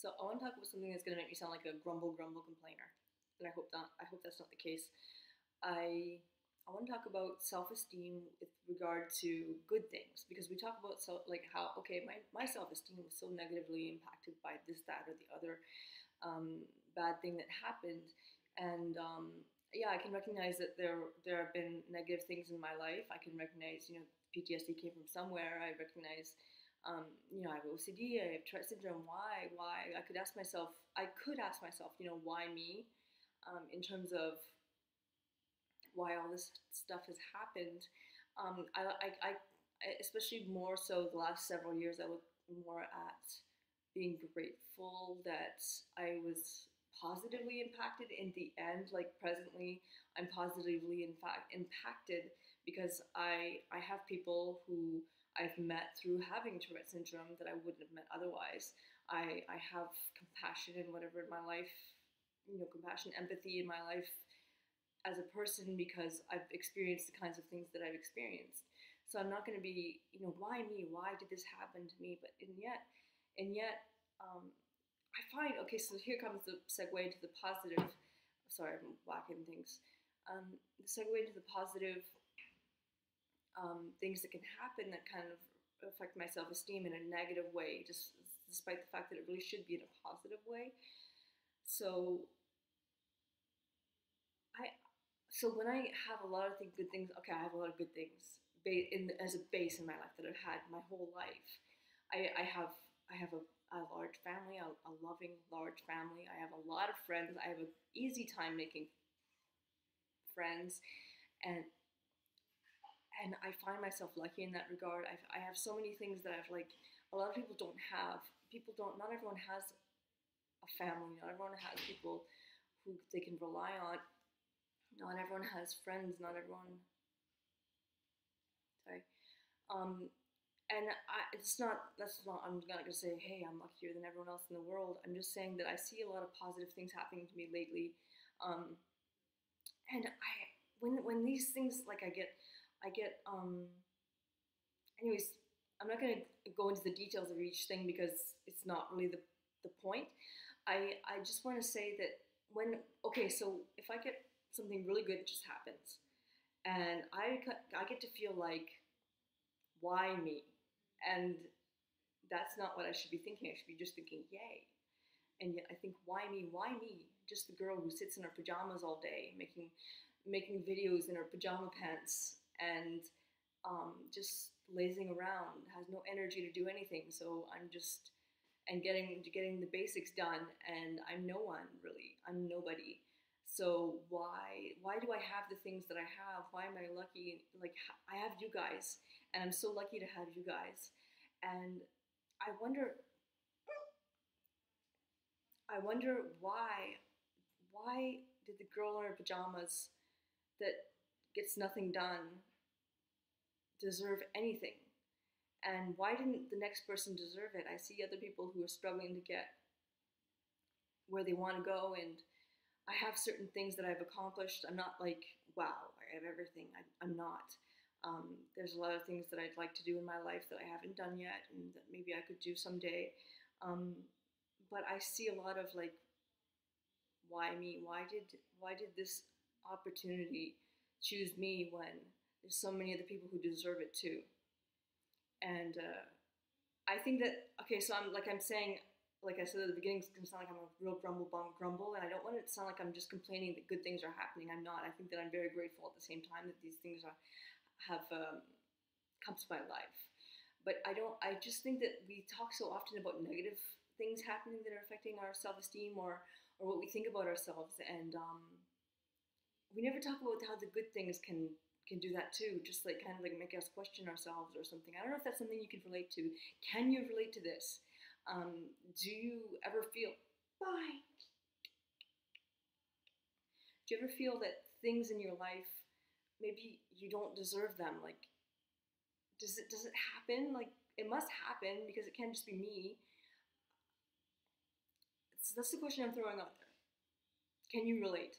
So I want to talk about something that's going to make me sound like a grumble complainer, and I hope not. I hope that's not the case. I I want to talk about self-esteem with regard to good things, because we talk about like how, okay, my self-esteem was so negatively impacted by this, that, or the other bad thing that happened, and yeah, I can recognize that there have been negative things in my life. I can recognize, PTSD came from somewhere. I recognize, I have OCD. I have Tourette syndrome. Why? Why? I could ask myself, why me? In terms of why all this stuff has happened. Especially more so the last several years, I look more at being grateful that I was positively impacted in the end. Like presently, I'm positively, in fact, impacted because I have people who I've met through having Tourette syndrome that I wouldn't have met otherwise. I have compassion and whatever in my life, compassion, empathy in my life as a person because I've experienced the kinds of things that I've experienced. So I'm not going to be, why me? Why did this happen to me? But and yet, I find, okay, so here comes the segue into the positive. Sorry, I'm whacking things. The segue into the positive things that can happen that kind of affect my self-esteem in a negative way, just despite the fact that it really should be in a positive way. So I so when I have a lot of good things, okay, I have a lot of good things as a base in my life that I've had my whole life. I have a large family, a loving large family. I have a lot of friends. I have an easy time making friends, and I find myself lucky in that regard. I have so many things that I've like a lot of people don't have. Not everyone has a family. Not everyone has people who they can rely on. Not everyone has friends. Not everyone. Sorry. Um, and it's not. That's not. I'm not gonna say, hey, I'm luckier than everyone else in the world. I'm just saying that I see a lot of positive things happening to me lately, um, and when these things like I get. Anyways, I'm not gonna go into the details of each thing because it's not really the point. I just want to say that so if I get something really good that just happens, and I get to feel like, why me? And that's not what I should be thinking. I should be just thinking, yay. And yet I think, why me? Why me? Just the girl who sits in her pajamas all day, making videos in her pajama pants and just lazing around, has no energy to do anything. So I'm just and getting the basics done, and I'm no one really. I'm nobody. So why do I have the things that I have? Why am I lucky? Like I have you guys, and I'm so lucky to have you guys. And I wonder why did the girl in her pajamas that gets nothing done deserve anything? And why didn't the next person deserve it? I see other people who are struggling to get where they want to go, and I have certain things that I've accomplished. I'm not like, wow, I have everything. I'm not. There's a lot of things that I'd like to do in my life that I haven't done yet, and that maybe I could do someday. Um, but I see a lot of like, why me? Why did this opportunity choose me when there's so many other people who deserve it too? And I think that, okay, so I'm saying, like I said at the beginning, it's gonna sound like I'm a real grumble, and I don't want it to sound like I'm just complaining that good things are happening. I'm not. I think that I'm very grateful at the same time that these things have come to my life. But I just think that we talk so often about negative things happening that are affecting our self-esteem or what we think about ourselves, and we never talk about how the good things can do that too, just like kind of like make us question ourselves or something. I don't know if that's something you can relate to. Can you relate to this? Do you ever feel, bye? Do you ever feel that things in your life, maybe you don't deserve them? Like, does it happen? Like, it must happen because it can't just be me. So that's the question I'm throwing out there. Can you relate?